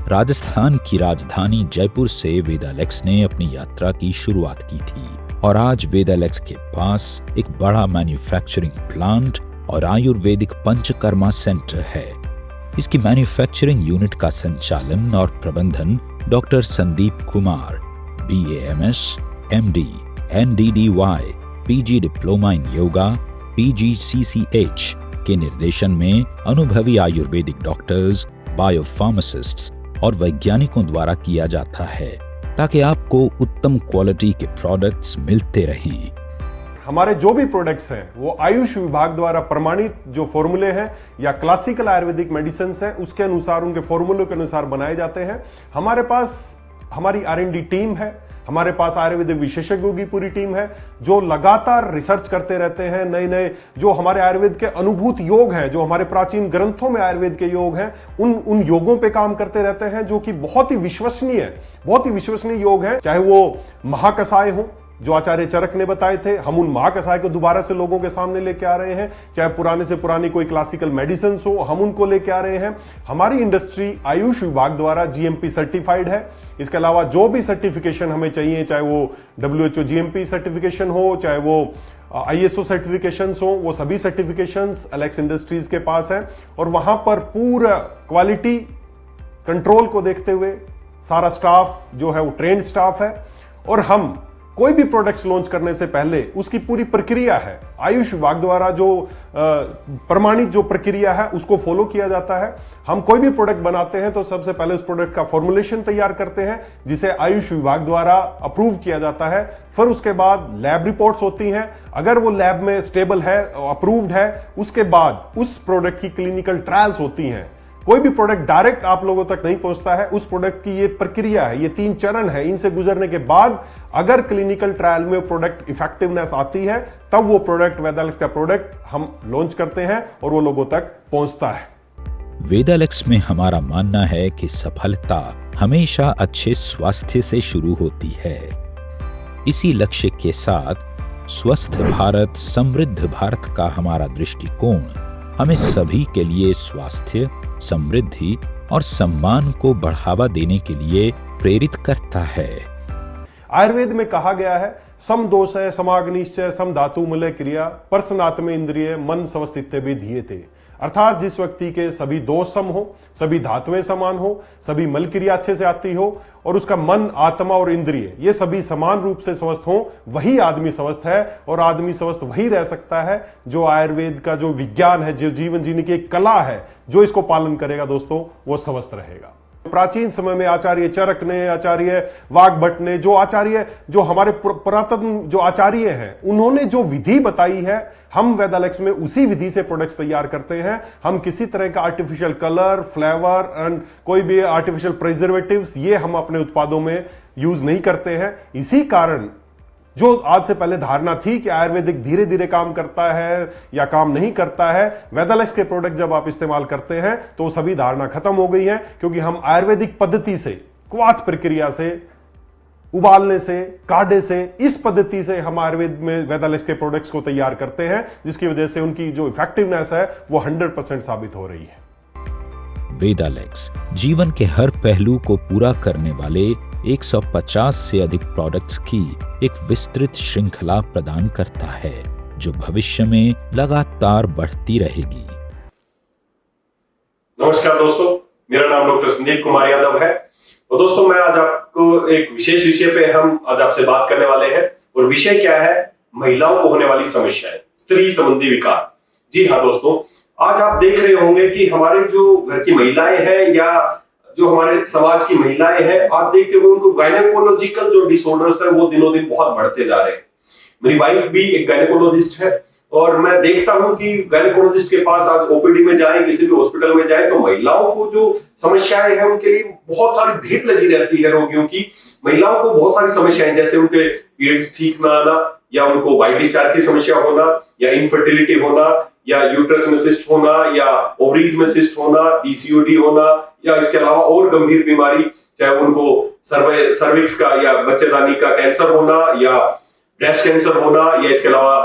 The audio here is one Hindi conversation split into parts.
राजस्थान की राजधानी जयपुर से वेदालेक्स ने अपनी यात्रा की शुरुआत की थी और आज वेदालेक्स के पास एक बड़ा मैन्युफैक्चरिंग प्लांट और आयुर्वेदिक पंचकर्मा सेंटर है। इसकी मैन्युफैक्चरिंग यूनिट का संचालन और प्रबंधन doctor Sandeep Kumar, BAMS, MD, NDDY, PG diploma in yoga, PGCCH के निर्देशन में अनुभवी आयुर्वेदिक डॉक्टर्स, बायोफार्मासिस्ट्स और वैज्ञानिकों द्वारा किया जाता है ताकि आपको उत्तम क्वालिटी के प्रोडक्ट्स मिलते रहें। हमारे जो भी प्रोडक्ट्स हैं वो आयुष विभाग द्वारा प्रमाणित जो फॉर्मूले हैं या क्लासिकल आयुर्वेदिक मेडिसिन है उसके अनुसार, उनके फॉर्मूलों के अनुसार बनाए जाते हैं। हमारे पास हमारी R&D टीम है, हमारे पास आयुर्वेदिक विशेषज्ञों की पूरी टीम है जो लगातार रिसर्च करते रहते हैं। नए नए जो हमारे आयुर्वेद के अनुभूत योग हैं, जो हमारे प्राचीन ग्रंथों में आयुर्वेद के योग हैं, उन योगों पे काम करते रहते हैं जो कि बहुत ही विश्वसनीय योग हैं। चाहे वो महाकषाय हो जो आचार्य चरक ने बताए थे, हम उन महाकषाय को दोबारा से लोगों के सामने लेके आ रहे हैं। चाहे पुराने से पुरानी कोई क्लासिकल मेडिसिन हो, हम उनको लेके आ रहे हैं। हमारी इंडस्ट्री आयुष विभाग द्वारा GMP सर्टिफाइड है। इसके अलावा जो भी सर्टिफिकेशन हमें चाहिए, चाहे वो WHO GMP सर्टिफिकेशन हो, चाहे वो ISO सर्टिफिकेशन हो, वो सभी सर्टिफिकेशंस एलेक्स इंडस्ट्रीज के पास है। और वहां पर पूरा क्वालिटी कंट्रोल को देखते हुए सारा स्टाफ जो है वो ट्रेन्ड स्टाफ है। और हम कोई भी प्रोडक्ट्स लॉन्च करने से पहले उसकी पूरी प्रक्रिया है, आयुष विभाग द्वारा जो प्रमाणित जो प्रक्रिया है उसको फॉलो किया जाता है। हम कोई भी प्रोडक्ट बनाते हैं तो सबसे पहले उस प्रोडक्ट का फॉर्मुलेशन तैयार करते हैं जिसे आयुष विभाग द्वारा अप्रूव किया जाता है। फिर उसके बाद लैब रिपोर्ट्स होती हैं। अगर वो लैब में स्टेबल है, अप्रूव्ड है, उसके बाद उस प्रोडक्ट की क्लिनिकल ट्रायल्स होती हैं। कोई भी प्रोडक्ट डायरेक्ट आप लोगों तक नहीं पहुंचता है। उस प्रोडक्ट की ये प्रक्रिया है, ये 3 चरण है। इनसे गुजरने के बाद अगर क्लिनिकल ट्रायल में प्रोडक्ट इफेक्टिवनेस आती है तब वो प्रोडक्ट, वेदालेक्स का प्रोडक्ट हम लॉन्च करते हैं और वो लोगों तक पहुंचता है। वेदालेक्स में हमारा मानना है कि सफलता हमेशा अच्छे स्वास्थ्य से शुरू होती है। इसी लक्ष्य के साथ स्वस्थ भारत, समृद्ध भारत का हमारा दृष्टिकोण हमें सभी के लिए स्वास्थ्य, समृद्धि और सम्मान को बढ़ावा देने के लिए प्रेरित करता है। आयुर्वेद में कहा गया है, सम दोष है समाग्निश्चय सम धातु मूल्य क्रिया परसनात्म इंद्रिय मन स्वस्थित्य भी धीये थे। अर्थात जिस व्यक्ति के सभी दोष सम हो, सभी धातुएं समान हो, सभी मल क्रिया अच्छे से आती हो और उसका मन, आत्मा और इंद्रिय ये सभी समान रूप से स्वस्थ हो, वही आदमी स्वस्थ है। और आदमी स्वस्थ वही रह सकता है जो आयुर्वेद का जो विज्ञान है, जो जीवन जीने की एक कला है, जो इसको पालन करेगा दोस्तों, वो स्वस्थ रहेगा। प्राचीन समय में आचार्य चरक ने, आचार्य वाग्भट ने, जो हमारे पुरातन जो आचार्य हैं, उन्होंने जो विधि बताई है, हम वेदालेक्स में उसी विधि से प्रोडक्ट्स तैयार करते हैं। हम किसी तरह का आर्टिफिशियल कलर, फ्लेवर एंड कोई भी आर्टिफिशियल प्रिजर्वेटिव्स ये हम अपने उत्पादों में यूज नहीं करते हैं। इसी कारण जो आज से पहले धारणा थी कि आयुर्वेदिक धीरे धीरे काम करता है या काम नहीं करता है, वेदालेक्स के प्रोडक्ट जब आप इस्तेमाल करते हैं तो सभी धारणा खत्म हो गई है। क्योंकि हम आयुर्वेदिक पद्धति से, क्वाथ प्रक्रिया से, उबालने से, काढ़े से, इस पद्धति से हम आयुर्वेद में वेदालेक्स के प्रोडक्ट्स को तैयार करते हैं, जिसकी वजह से उनकी जो इफेक्टिवनेस है वो 100% साबित हो रही है। वेदालेक्स जीवन के हर पहलू को पूरा करने वाले 150 से अधिक प्रोडक्ट्स की एक विस्तृत श्रृंखला प्रदान करता है जो भविष्य में लगातार बढ़ती रहेगी। नमस्कार दोस्तों, मेरा नाम डॉक्टर संदीप कुमार यादव है और दोस्तों मैं आज आपको एक विशेष विषय पे हम आज आपसे बात करने वाले हैं। और विषय क्या है? महिलाओं को होने वाली समस्याएं, स्त्री संबंधी विकार। जी हाँ दोस्तों, आज आप देख रहे होंगे कि हमारे जो घर की महिलाएं हैं या जो हमारे समाज की महिलाएं हैं, आज देखते हुए उनको गायनेकोलॉजिकल जो डिसऑर्डर्स है वो दिनों दिन बहुत बढ़ते जा रहे हैं। मेरी वाइफ भी एक गायनेकोलॉजिस्ट है और मैं देखता हूं कि गायनेकोलॉजिस्ट के पास आज OPD में जाए, किसी भी हॉस्पिटल में जाए, तो महिलाओं को जो समस्याएं हैं उनके लिए बहुत सारी भीड़ लगी रहती है रोगियों की। महिलाओं को बहुत सारी समस्याएं, जैसे उनके पीरियड्स ठीक ना आना, या उनको वाइट डिस्चार्ज की समस्या होना, या इनफर्टिलिटी होना, या यूट्रस में सिस्ट होना, या ओवरीज में सिस्ट होना, PCOD होना, या इसके अलावा और गंभीर बीमारी, चाहे उनको सर्विक्स का या बच्चेदानी का कैंसर होना, या ब्रेस्ट कैंसर होना, या इसके अलावा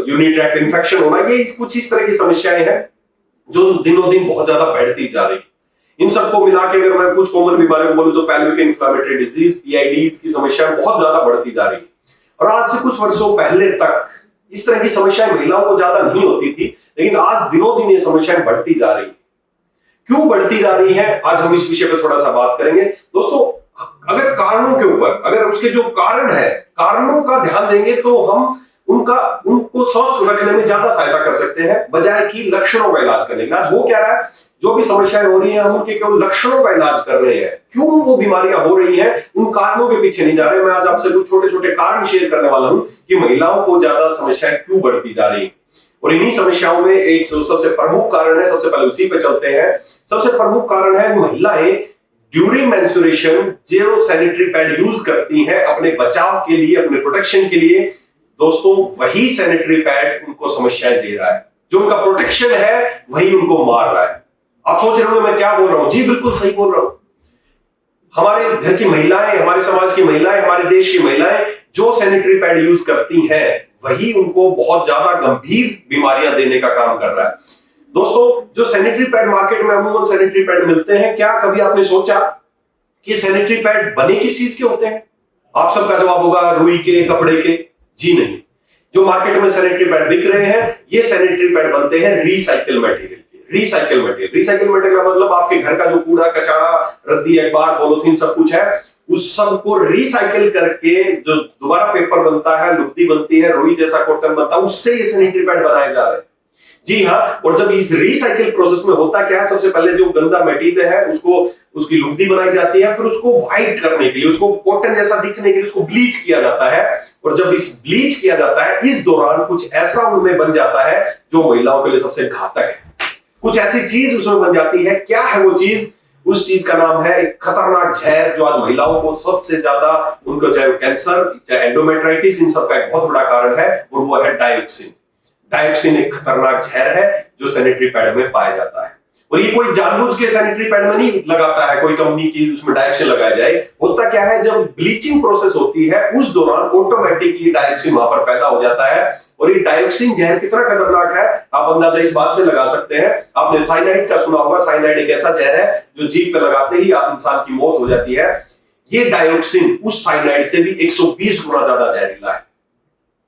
यूरिनरी ट्रैक्ट इन्फेक्शन होना। ये कुछ इस तरह की समस्याएं हैं जो दिनों दिन बहुत ज्यादा बढ़ती जा रही। इन सबको मिला के अगर मैं कुछ कॉमन बीमारियों को बोलूं तो पेल्विक इन्फ्लेमेटरी डिजीज, पीआईडीज की समस्या बहुत ज्यादा बढ़ती जा रही है। और आज से कुछ वर्षों पहले तक इस तरह की समस्याएं महिलाओं को ज्यादा नहीं होती थी, लेकिन आज दिनों दिन ये समस्याएं बढ़ती जा रही है। क्यों बढ़ती जा रही है, आज हम इस विषय पर थोड़ा सा बात करेंगे। दोस्तों, अगर कारणों के ऊपर, अगर उसके जो कारण है, कारणों का ध्यान देंगे तो हम उनको स्वस्थ रखने में ज्यादा सहायता कर सकते हैं, बजाय कि लक्षणों का इलाज करने के। आज हो क्या रहा है, जो भी समस्याएं हो रही हैं हम उनके केवल लक्षणों का इलाज कर रहे हैं। क्यों वो बीमारियां हो रही हैं, उन कारणों के पीछे नहीं जा रहे। मैं आज आपसे कुछ छोटे छोटे कारण शेयर करने वाला हूं कि महिलाओं को ज्यादा समस्याएं क्यों बढ़ती जा रही है। और इन्हीं समस्याओं में एक सबसे प्रमुख कारण है, सबसे पहले उसी पे चलते हैं। सबसे प्रमुख कारण है, महिलाएं ड्यूरिंग मेंस्ट्रुएशन जो सैनिटरी पैड यूज करती हैं अपने बचाव के लिए, अपने प्रोटेक्शन के लिए, दोस्तों वही सैनिटरी पैड उनको समस्याएं दे रहा है। जो उनका प्रोटेक्शन है वही उनको मार रहा है। आप सोच रहे होंगे मैं क्या बोल रहा हूं, जी बिल्कुल सही बोल रहा हूं। हमारे घर की महिलाएं, हमारे समाज की महिलाएं, हमारे देश की महिलाएं जो सैनिटरी पैड यूज करती हैं वही उनको बहुत ज्यादा गंभीर बीमारियां देने का काम कर रहा है। दोस्तों, जो सैनिटरी पैड मार्केट में अमूमन सैनिटरी पैड मिलते हैं, क्या कभी आपने सोचा कि सैनिटरी पैड बने किस चीज के होते हैं? आप सबका जवाब होगा रुई के, कपड़े के। जी नहीं, जो मार्केट में सैनिटरी पैड बिक रहे हैं ये सैनिटरी पैड बनते हैं रिसाइकिल मटेरियल के। रिसाइकिल मटेरियल का मतलब आपके घर का जो कूड़ा कचरा, रद्दी, अखबार, पॉलीथीन सब कुछ है, उस सब को रिसाइकिल करके जो दोबारा पेपर बनता है, लुगदी बनती है, रुई जैसा कॉटन बनता है, उससे ये सैनिटरी पैड बनाए जा रहे हैं। जी हाँ, और जब इस रिसाइकिल प्रोसेस में होता क्या है, सबसे पहले जो गंदा मटेरियल है उसको, उसकी लुगदी बनाई जाती है, फिर उसको व्हाइट करने के लिए, उसको कॉटन जैसा दिखने के लिए उसको ब्लीच किया जाता है। और जब इस ब्लीच किया जाता है, इस दौरान कुछ ऐसा उनमें बन जाता है जो महिलाओं के लिए सबसे घातक है। कुछ ऐसी चीज उसमें बन जाती है। क्या है वो चीज? उस चीज का नाम है एक खतरनाक जहर, जो आज महिलाओं को सबसे ज्यादा, उनको चाहे कैंसर, चाहे एंडोमेट्राइटिस, इन सब का एक बहुत बड़ा कारण है, और वो है डायोक्सिन। डायोक्सिन एक खतरनाक जहर है जो सैनिटरी पैड में पाया जाता है। और ये कोई जानबूझ के सैनिटरी पैड में नहीं लगाता है कोई कंपनी की उसमें डायोक्सिन लगाया जाए। होता क्या है, जब ब्लीचिंग प्रोसेस होती है उस दौरान ऑटोमेटिकली डायोक्सिन वहां पर पैदा हो जाता है। और ये डायोक्सिन जहर कितना खतरनाक है आप अंदाजा इस बात से लगा सकते हैं। आपने साइनाइड का सुना होगा। साइनाइड एक ऐसा जहर है जो जीभ पे लगाते ही इंसान की मौत हो जाती है। ये डायोक्सिन उस साइनाइड से भी 120 गुना ज्यादा जहरीला है।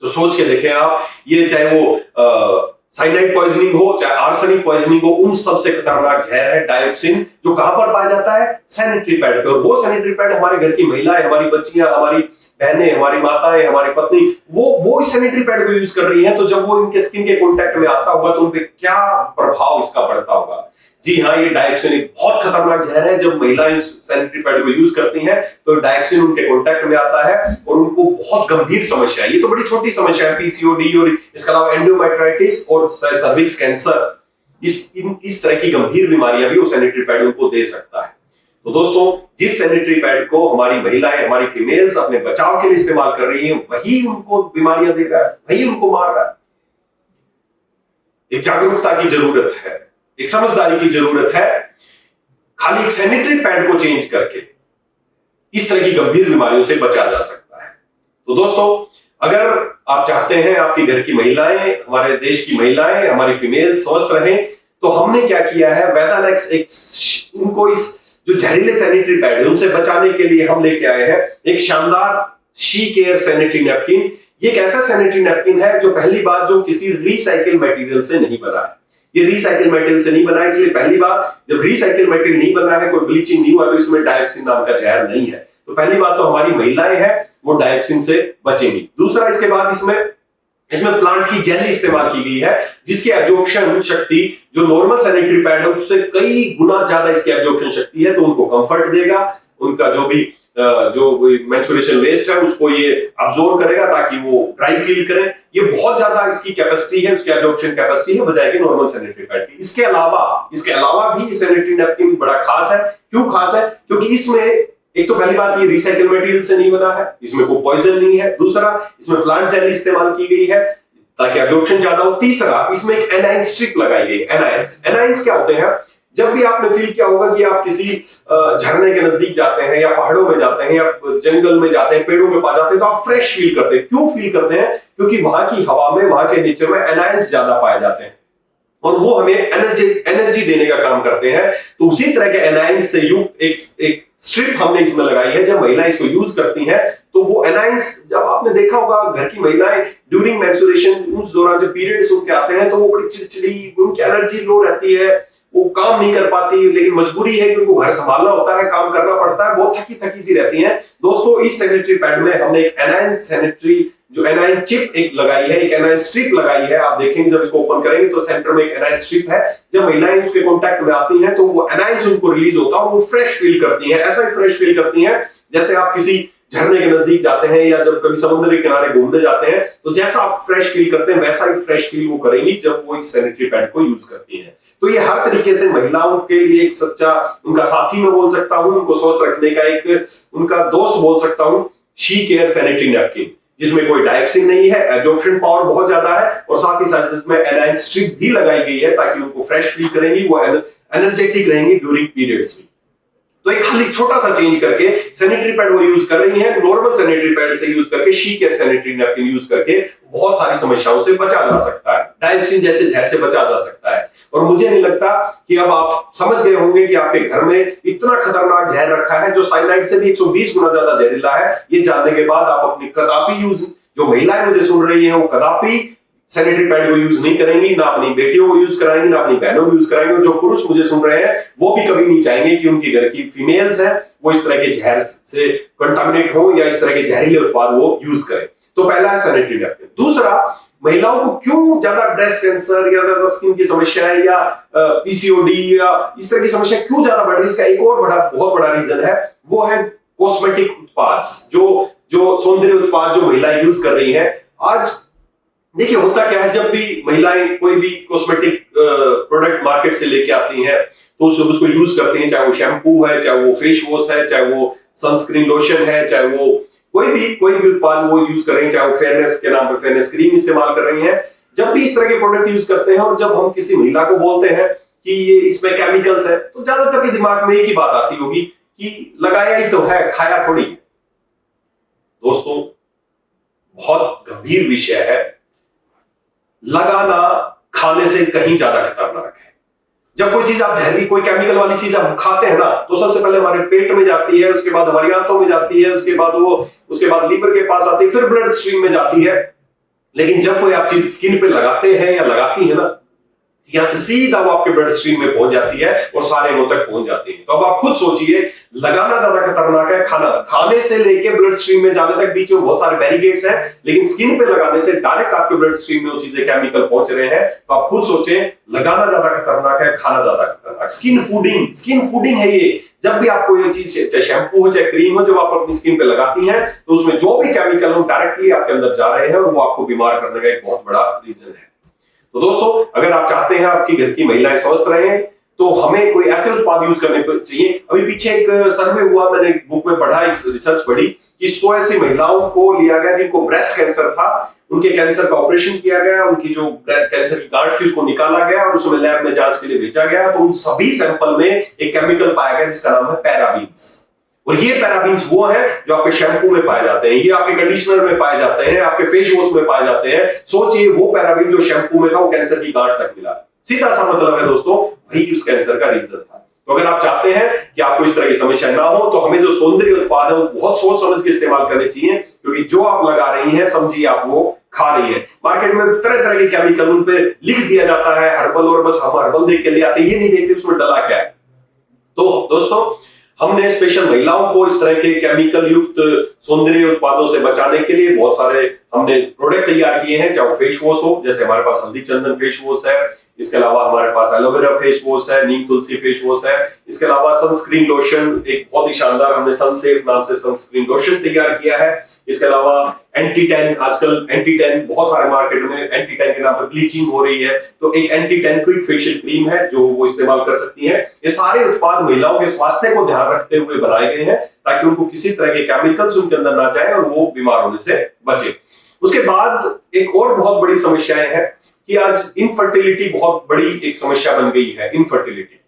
तो सोच के देखें आप, ये चाहे वो साइनाइड पॉइजनिंग हो, चाहे आर्सेनिक पॉइजनिंग हो, उन सबसे खतरनाक जहर है डायोक्सिन, जो कहां पर पाया जाता है? सैनिटरी पैड पे। और वो सैनिटरी पैड हमारे घर की महिलाएं, हमारी बच्चियां, हमारी बहनें, हमारी माताएं, हमारी पत्नी, वो इस सैनिटरी पैड को यूज कर रही हैं। तो जब वो इनके स्किन के कांटेक्ट में आता होगा तो उन पे क्या प्रभाव इसका पड़ता होगा? जी हाँ, ये डायोक्सिन एक बहुत खतरनाक जहर है। जब महिलाएं सैनिटरी पैड को यूज करती हैं तो डायोक्सिन उनके कांटेक्ट में आता है और उनको बहुत गंभीर समस्या है। ये तो बड़ी छोटी समस्या है, पीसीओडी और इसके अलावा एंडोमेट्राइटिस और सर्विक्स कैंसर, इस तरह की गंभीर बीमारियां भी वो सैनिटरी पैड उनको दे सकता है। तो दोस्तों, जिस सैनिटरी पैड को हमारी महिलाएं, हमारी फीमेल्स अपने बचाव के लिए इस्तेमाल कर रही हैं, वही उनको बीमारियां दे रहा है, वही उनको मार रहा है। एक जागरूकता की जरूरत है, एक समझदारी की जरूरत है। खाली एक सैनिटरी पैड को चेंज करके इस तरह की गंभीर बीमारियों से बचा जा सकता है। तो दोस्तों, अगर आप चाहते हैं आपके घर की महिलाएं, हमारे देश की महिलाएं, हमारी फीमेल स्वस्थ रहें, तो हमने क्या किया है, वेदालेक्स उनको इस जो जहरीले सैनिटरी पैड है उनसे बचाने के लिए हम लेके आए हैं एक शानदार शी केयर सैनिटरी नैपकिन। ये एक ऐसा सैनिटरी नैपकिन है जो पहली बात जो किसी रिसाइकिल मटेरियल से नहीं बना है। ये रिसाइकिल मटेरियल से नहीं बना है, इसलिए पहली बात, जब रिसाइकिल मटेरियल नहीं बना है, कोई ब्लीचिंग नहीं हुआ, तो इसमें डायोक्सिन नाम का जहर नहीं है। तो पहली बात तो हमारी महिलाएं हैं वो डायोक्सिन से बचेंगी। दूसरा, इसके बाद इसमें प्लांट की जेल इस्तेमाल की गई है, जिसकी एब्जॉर्प्शन शक्ति जो नॉर्मल सैनिटरी पैड है उससे कई गुना ज्यादा इसकी एब्जॉर्प्शन शक्ति है। तो उनको कंफर्ट देगा, उनका जो मेंस्ट्रुएशन वेस्ट है उसको ये अब्सॉर्ब करेगा ताकि वो ड्राई फील करें। ये बहुत ज्यादा इसकी कैपेसिटी है, उसकी एब्जॉर्प्शन कैपेसिटी है बजाय के नॉर्मल सैनिटरी पैड की। इसके अलावा भी सैनिटरी नैपकिन बड़ा खास है। क्यों खास है? क्योंकि इसमें एक तो पहली बात ये रिसाइकिल मटेरियल से नहीं बना है, इसमें कोई पॉइजन नहीं है। दूसरा, इसमें प्लांट जेल इस्तेमाल की गई है ताकि एब्जॉर्प्शन ज्यादा हो। तीसरा, इसमें एक एनाइन स्ट्रिप लगाई गई। एनाइंस क्या होते हैं? जब भी आपने फील किया होगा कि आप किसी झरने के नजदीक जाते हैं या पहाड़ों में जाते हैं या जंगल में जाते हैं, पेड़ों में पा जाते हैं, तो आप फ्रेश फील करते हैं। क्यों फील करते हैं? क्योंकि वहां की हवा में, वहां के नेचर में एनाइंस ज्यादा पाए जाते हैं। और वो हमें एनर्जी देने का काम करते हैं। तो उसी तरह के एनाइंस से युक्त एक स्ट्रिप हमने इसमें लगाई है। जब महिलाएं इसको यूज करती हैं तो वो एनाइंस, जब आपने देखा होगा घर की महिलाएं ड्यूरिंग मेंस्ट्रुएशन, उस दौरान जब पीरियड्स उनके आते हैं तो वो बड़ी चिड़चिड़ी, उनकी एनर्जी लो रहती है, वो काम नहीं कर पाती, लेकिन मजबूरी है कि उनको घर संभालना होता है, काम करना पड़ता है, बहुत थकी थकी सी रहती हैं। दोस्तों, इस सैनिटरी पैड में हमने एक एनाइन सैनिटरी जो एनाइन चिप एक लगाई है, एक एनाइन स्ट्रिप लगाई है। आप देखेंगे जब इसको ओपन करेंगे तो सेंटर में एक एनाइन स्ट्रिप है। जब महिलाएं उसके कांटेक्ट में आती हैं तो वो एनाइन उनको रिलीज होता है और वो फ्रेश फील करती हैं। ऐसा ही फ्रेश फील करती हैं जैसे आप किसी झरने के नजदीक जाते हैं या जब कभी समुद्र के किनारे घूमने जाते हैं, तो जैसा आप फ्रेश फील करते हैं वैसा ही फ्रेश फील वो करेंगी जब वो इस सैनिटरी पैड को यूज करती हैं। तो ये हर तरीके से महिलाओं के लिए एक सच्चा उनका साथी मैं बोल सकता हूं, उनको स्वस्थ रखने का एक उनका दोस्त बोल सकता हूं। शी केयर सैनिटरी नैपकिन, जिसमें कोई डायऑक्सिन नहीं है, एब्जॉर्प्शन पावर बहुत ज्यादा है और साथ ही साथ इसमें एनाइन स्ट्रिप भी लगाई गई है ताकि उनको फ्रेश फील करेंगी, वो एनर्जेटिक रहेंगी ड्यूरिंग पीरियड्स में। तो एक खाली छोटा सा चेंज करके सैनिटरी पैड वो यूज कर रही है, नॉर्मल सैनिटरी पैड से यूज करके, she care sanitary napkin use करके बहुत सारी समस्याओं से बचा जा सकता है, डायऑक्सिन जैसे जहर से बचा जा सकता है। और मुझे नहीं लगता कि अब आप समझ गए होंगे कि आपके घर में इतना खतरनाक जहर रखा है जो साइनाइड से भी 120 गुना ज्यादा जहरीला है। ये जानने के बाद आप अपनी कदापि यूज, जो महिलाएं मुझे सुन रही हैं वो कदापि सैनिटरी पैड को यूज नहीं करेंगी, ना अपनी बेटियों को यूज कराएंगी, ना अपनी बहनों को यूज कराएंगे। जो पुरुष मुझे सुन रहे हैं वो भी कभी नहीं चाहेंगे कि उनकी घर की फीमेल्स हैं वो इस तरह के जहर से कंटामिनेट हो या इस तरह के जहरीले उत्पाद वो यूज करें। तो पहला है सैनिटरी नैपकिन। दूसरा, महिलाओं को क्यों ज्यादा ब्रेस्ट कैंसर या ज्यादा स्किन की समस्या है या पीसीओडी या इस तरह की समस्या क्यों ज्यादा बढ़ रही है, इसका एक और बहुत बड़ा रीजन है, वो है कॉस्मेटिक उत्पाद, जो सौंदर्य उत्पाद जो महिलाएं यूज कर रही हैं। आज देखिए होता क्या है, जब भी महिलाएं कोई भी कॉस्मेटिक प्रोडक्ट मार्केट से लेके आती हैं तो उसको यूज करती हैं, चाहे वो शैम्पू है, चाहे वो फेस वॉश है, चाहे वो सनस्क्रीन लोशन है, चाहे वो कोई भी उत्पाद वो यूज कर रही हैं, चाहे वो फेयरनेस के नाम पे फेयरनेस क्रीम इस्तेमाल कर रही हैं। जब भी इस तरह के प्रोडक्ट यूज करते हैं और जब हम किसी महिला को बोलते हैं कि ये इसमें केमिकल्स है, तो ज्यादातर के दिमाग में एक ही बात आती होगी कि लगाया ही तो है, खाया थोड़ी। दोस्तों, बहुत गंभीर विषय है। लगाना खाने से कहीं ज्यादा खतरनाक है। जब कोई चीज आप जहरीली, कोई केमिकल वाली चीज हम खाते हैं ना, तो सबसे पहले हमारे पेट में जाती है, उसके बाद हमारी आंतों में जाती है, उसके बाद लीवर के पास आती है, फिर ब्लड स्ट्रीम में जाती है। लेकिन जब कोई आप चीज स्किन पे लगाते हैं या लगाती है ना, यहां से सीधा वो आपके ब्लड स्ट्रीम में पहुंच जाती है और सारे अंगों तक पहुंच जाती है। तो अब आप खुद सोचिए, लगाना ज्यादा खतरनाक है, खाने से लेके ब्लड स्ट्रीम में जाने तक बीच में बहुत सारे बैरिकेड्स हैं, लेकिन स्किन पे लगाने से डायरेक्ट आपके ब्लड स्ट्रीम में वो चीजें केमिकल पहुंच रहे हैं। तो आप खुद सोचें, लगाना ज्यादा खतरनाक है, खाना ज्यादा खतरनाक। स्किन फूडिंग है ये। जब भी आपको ये चीज, चाहे शैम्पू हो चाहे क्रीम हो, जब आप अपनी स्किन पे लगाती हैं तो उसमें जो भी केमिकल हो डायरेक्टली आपके अंदर जा रहे हैं और वो आपको बीमार करने का एक बहुत बड़ा रीजन है। तो दोस्तों, अगर आप चाहते हैं आपकी घर की महिलाएं स्वस्थ रहें तो हमें कोई ऐसे उत्पाद यूज करने चाहिए। अभी पीछे एक सर्वे हुआ, मैंने बुक में पढ़ा, एक रिसर्च पढ़ी कि 100 ऐसी महिलाओं को लिया गया जिनको ब्रेस्ट कैंसर था, उनके कैंसर का ऑपरेशन किया गया, उनकी जो कैंसर की गांठ थी उसको निकाला गया और उसमें लैब में जांच के लिए भेजा गया। तो उन सभी सैंपल में एक केमिकल पाया गया जिसका नाम है पैराबीन्स। और ये पैराबीन्स वो है जो आपके शैम्पू में पाए जाते हैं, ये आपके कंडीशनर में पाए जाते हैं, आपके फेस वॉश में पाए जाते हैं। सोचिए, वो पैराबीन जो शैम्पू में था वो कैंसर की गांठ तक मिला। सीधा सा मतलब है दोस्तों, वही उस कैंसर का रीजन था। तो अगर आप चाहते हैं कि आपको इस तरह की समस्या ना हो तो हमें जो सौंदर्य उत्पाद है वो बहुत सोच समझ के इस्तेमाल करने चाहिए, क्योंकि जो आप लगा रही हैं समझिए आप वो खा रही है। मार्केट में तरह तरह के केमिकल उन पे लिख दिया जाता है हर्बल, और बस हम हर्बल देख के ले आते हैं, ये नहीं देखते उसमें डला क्या है। तो दोस्तों, हमने स्पेशल महिलाओं को इस तरह के केमिकल युक्त सौंदर्य उत्पादों से बचाने के लिए बहुत सारे हमने प्रोडक्ट तैयार किए हैं, चाहे फेस वॉश हो, जैसे हमारे पास हल्दी चंदन फेस वॉश है, इसके अलावा हमारे पास एलोवेरा फेस वॉश है, नीम तुलसी फेस वॉश है, इसके अलावा सनस्क्रीन लोशन, एक बहुत ही शानदार हमने सनसेफ नाम से सनस्क्रीन लोशन तैयार किया है। इसके अलावा एंटी टैन, आजकल एंटी टैन बहुत सारे मार्केट में एंटी टैन के नाम पर ब्लीचिंग हो रही है, तो एक anti tan quick facial cream है जो वो इस्तेमाल कर सकती है। ये सारे उत्पाद महिलाओं के स्वास्थ्य को ध्यान रखते हुए बनाए गए हैं ताकि उनको किसी तरह के केमिकल्स उनके अंदर ना जाए और वो बीमार होने से बचे। उसके बाद एक और बहुत बड़ी समस्याएं हैं कि आज इनफर्टिलिटी बहुत बड़ी एक समस्या बन गई है, इनफर्टिलिटी।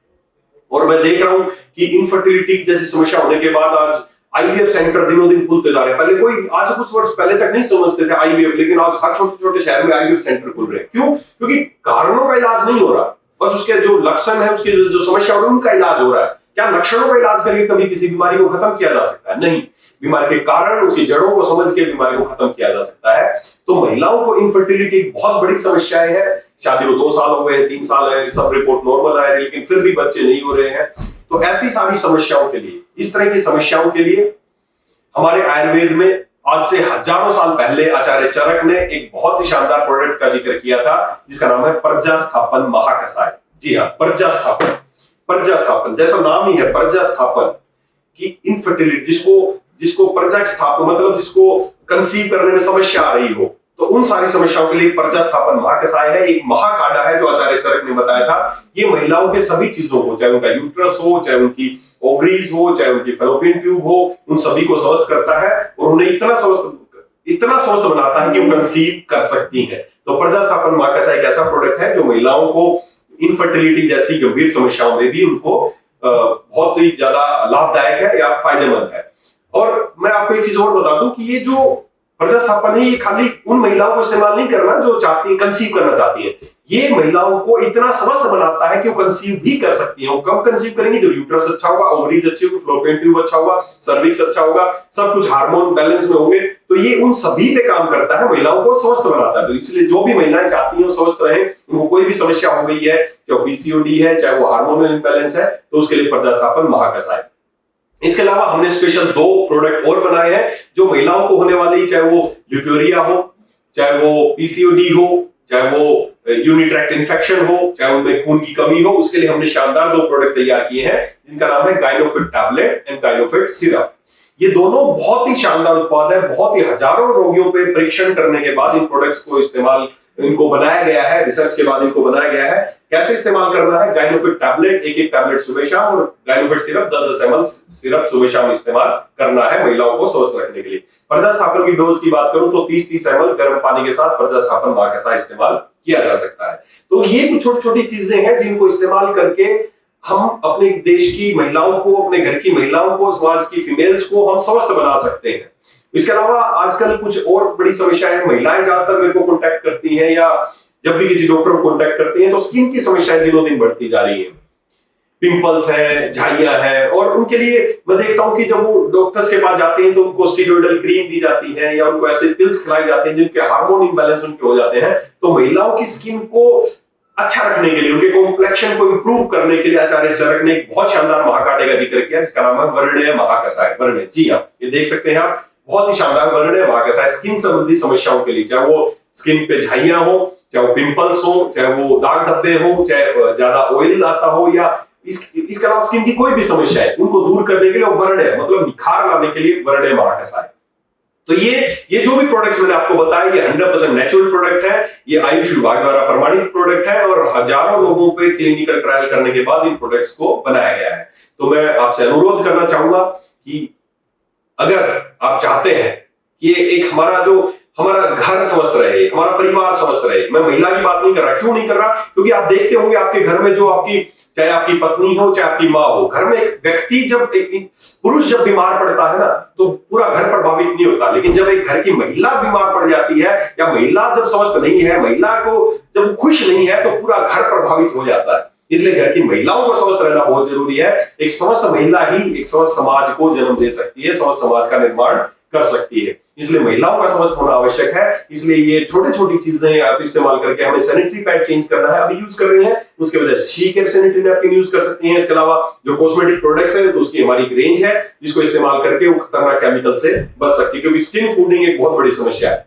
और मैं देख रहा हूं कि इनफर्टिलिटी जैसी समस्या होने के बाद आज आईवीएफ सेंटर दिनों दिन खुलते जा रहे हैं। पहले कोई आज से कुछ वर्ष पहले तक नहीं समझते थे आईवीएफ, लेकिन आज हर छोटे छोटे शहर में आईवीएफ सेंटर खुल रहे हैं। क्यों? क्योंकि कारणों का इलाज नहीं हो रहा, बस उसके जो लक्षण है, उसकी जो समस्या है उनका इलाज हो रहा है। क्या लक्षणों का इलाज करके कभी किसी बीमारी को खत्म किया जा सकता है? नहीं। बीमारी के कारण, उसकी जड़ों को समझ के बीमारी को खत्म किया जा सकता है। तो महिलाओं को इनफर्टिलिटी बहुत बड़ी समस्या है। शादी को 2 साल हो गए, 3 साल है, सब रिपोर्ट नॉर्मल आए, लेकिन फिर भी बच्चे नहीं हो रहे हैं। तो ऐसी सारी समस्याओं के लिए, इस तरह की समस्याओं के लिए हमारे आयुर्वेद में आज से हजारों साल पहले आचार्य चरक ने एक बहुत ही शानदार प्रोडक्ट का जिक्र किया था, जिसका नाम है प्रज्ञास्थापन महाकषाय। जी हाँ, प्रज्ञास्थापन। प्रज्ञास्थापन जैसा नाम ही है, प्रज्ञास्थापन की इनफर्टिलिटी, जिसको प्रज्ञा स्थापन मतलब जिसको कंसीव करने में समस्या आ रही हो, तो उन सारी समस्याओं के लिए प्रज्ञास्थापन महाकषाय है। एक महाकाढ़ा है जो आचार्य चरक ने बताया था। ये महिलाओं के सभी चीजों को, चाहे उनका यूट्रस हो, चाहे उनकी ओवरीज हो, चाहे उनकी फैलोपियन ट्यूब हो, उन सभी को स्वस्थ करता है और उन्हें इतना स्वस्थ बनाता है कि वो कंसीव कर सकती है। तो प्रज्ञास्थापन महाकषाय एक ऐसा प्रोडक्ट है जो महिलाओं को इनफर्टिलिटी जैसी गंभीर समस्याओं में भी उनको बहुत ही ज्यादा लाभदायक है या फायदेमंद है। और मैं आपको एक चीज और बता दूं कि ये जो प्रज्ञास्थापन है, ये खाली उन महिलाओं को इस्तेमाल नहीं करना जो चाहती है, कंसीव करना चाहती है। ये महिलाओं को इतना स्वस्थ बनाता है कि वो कंसीव भी कर सकती है। वो कब कंसीव करेंगी? जब यूट्रस अच्छा होगा, ओवरीज अच्छी होगी, फैलोपियन ट्यूब अच्छा होगा, सर्विक्स अच्छा होगा, सब कुछ हार्मोन बैलेंस में होंगे। तो ये उन सभी पे काम करता है, महिलाओं को स्वस्थ बनाता है। तो इसलिए जो भी महिलाएं चाहती हैं स्वस्थ रहें, उनको कोई भी समस्या हो गई है, चाहे पीसीओडी है, चाहे वो हार्मोनल इंबैलेंस है, तो उसके लिए प्रज्ञास्थापन महाकषाय। इसके अलावा हमने स्पेशल 2 प्रोडक्ट और बनाए हैं जो महिलाओं को होने वाली, चाहे वो ल्यूकेरिया हो, चाहे वो पीसीओडी हो, चाहे वो यूरिनरी ट्रैक्ट इन्फेक्शन हो, चाहे उनमें खून की कमी हो, उसके लिए हमने शानदार 2 प्रोडक्ट तैयार किए हैं जिनका नाम है गाइनोफिट टैबलेट एंड गाइनोफिट सिरप। ये दोनों बहुत ही शानदार उत्पाद है। बहुत ही हजारों रोगियों पे परीक्षण करने के बाद इन प्रोडक्ट्स को इनको बनाया गया है, रिसर्च के बाद इनको बनाया गया है। कैसे इस्तेमाल करना है? गाइनोफिट टैबलेट एक टैबलेट सुबह शाम और गाइनोफिट सिरप 10-10 ml सिरप सुबह शाम इस्तेमाल करना है महिलाओं को स्वस्थ रखने के लिए। प्रज्ञास्थापन की डोज की बात करूं तो 30-30 ml गर्म पानी के साथ प्रज्ञास्थापन महाकषाय इस्तेमाल किया जा सकता है। तो ये कुछ छोटी छोटी चीजें हैं जिनको इस्तेमाल करके हम अपने देश की महिलाओं को, अपने घर की महिलाओं को, समाज की फीमेल्स को हम स्वस्थ बना सकते हैं। इसके अलावा आजकल कुछ और बड़ी समस्या है। महिलाएं ज्यादातर मेरे को कॉन्टैक्ट करती हैं या जब भी किसी डॉक्टर को कॉन्टैक्ट करती हैं तो स्किन की समस्याएं दिनों दिन बढ़ती जा रही है। पिंपल्स है, झाइयां है, और उनके लिए मैं देखता हूं कि जब वो डॉक्टर्स के पास जाते हैं तो उनको स्टेरॉइडल क्रीम दी जाती है या उनको ऐसे पिल्स खिलाई जाती हैं जिनके हार्मोन इम्बैलेंस उनके हो जाते हैं। तो महिलाओं की स्किन को अच्छा रखने के लिए, उनके कॉम्प्लेक्शन को इंप्रूव करने के लिए आचार्य चरक ने एक बहुत शानदार महाकाढ़े का जिक्र किया जिसका नाम है वर्ण्य महाकषाय। वर्ण्य, जी हाँ, ये देख सकते हैं आप, बहुत ही शानदार वर्ण्य महाकषाय स्किन संबंधी समस्याओं के लिए, चाहे वो स्किन पे झाइयां हो, चाहे वो पिंपल्स हो, चाहे वो दाग धब्बे हो, चाहे ज्यादा ऑयल आता हो, या इसके अलावा स्किन की कोई भी समस्या है उनको दूर करने के लिए वर्ण्य मतलब निखार लाने के लिए वर्ण्य महाकषाय। तो ये जो भी प्रोडक्ट्स मैंने आपको बताया ये 100% नेचुरल प्रोडक्ट है। ये आयुष विभाग द्वारा प्रमाणित प्रोडक्ट है और हजारों लोगों पे क्लिनिकल ट्रायल करने के बाद इन प्रोडक्ट्स को बनाया गया है। तो मैं आपसे अनुरोध करना चाहूंगा कि अगर आप चाहते हैं कि एक हमारा घर स्वस्थ रहे, हमारा परिवार स्वस्थ रहे, मैं महिला की बात नहीं कर रहा। क्यों नहीं कर रहा? क्योंकि आप देखते होंगे आपके घर में जो चाहे आपकी पत्नी हो, चाहे आपकी माँ हो, घर में एक व्यक्ति पुरुष जब बीमार पड़ता है ना तो पूरा घर प्रभावित नहीं होता, लेकिन जब एक घर की महिला बीमार पड़ जाती है या महिला जब स्वस्थ नहीं है, महिला को जब खुश नहीं है तो पूरा घर प्रभावित हो जाता है। इसलिए घर की महिलाओं को स्वस्थ रहना बहुत जरूरी है। एक स्वस्थ महिला ही एक स्वस्थ समाज को जन्म दे सकती है, स्वस्थ समाज का निर्माण कर सकती है। इसलिए महिलाओं का स्वस्थ होना आवश्यक है। इसलिए ये छोटी छोटी चीजें आप इस्तेमाल करके हमें सैनिटरी पैड चेंज करना है, अभी यूज कर रही हैं, उसके वजह she care sanitary napkin use कर सकती हैं। इसके अलावा जो कॉस्मेटिक प्रोडक्ट्स हैं तो उसकी हमारी रेंज है जिसको इस्तेमाल करके वो खतरनाक केमिकल से बच सकती है, क्योंकि स्किन फूडिंग एक बहुत बड़ी समस्या है।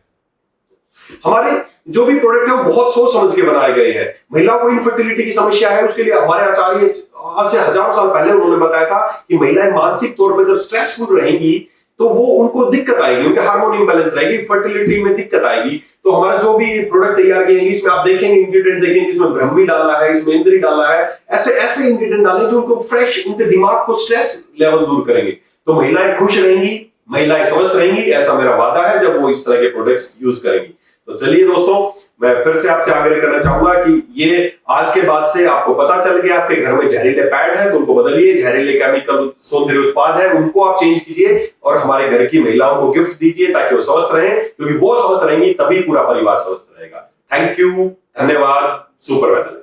हमारे जो भी प्रोडक्ट है वो बहुत सोच समझ के बनाए गए हैं। महिलाओं को इनफर्टिलिटी की समस्या है, उसके लिए हमारे आचार्य आज से हजारों साल पहले उन्होंने बताया था कि महिलाएं मानसिक तौर पर जब स्ट्रेसफुल रहेंगी तो वो उनको दिक्कत आएगी, उनके हार्मोन इंबैलेंस रहेगी, फर्टिलिटी में दिक्कत आएगी। तो हमारा जो भी प्रोडक्ट तैयार किए इसमें आप देखेंगे इंग्रेडिएंट देखेंगे, इसमें ब्रह्मी डाला है, इसमें इंद्री डाला है, ऐसे इंग्रेडिएंट डाले जो उनको फ्रेश, उनके दिमाग को स्ट्रेस लेवल दूर करेंगे। तो महिलाएं खुश रहेंगी, महिलाएं स्वस्थ रहेंगी, ऐसा मेरा वादा है जब वो इस तरह के प्रोडक्ट्स यूज करेंगी। तो चलिए दोस्तों, मैं फिर से आपसे आग्रह करना चाहूंगा कि ये आज के बाद से आपको पता चल गया आपके घर में जहरीले पैड है तो उनको बदलिए, जहरीले केमिकल सौंदर्य उत्पाद है उनको आप चेंज कीजिए और हमारे घर की महिलाओं को गिफ्ट दीजिए ताकि वो स्वस्थ रहें, क्योंकि वो स्वस्थ रहेंगी तभी पूरा परिवार स्वस्थ रहेगा। थैंक यू, धन्यवाद। Super weather.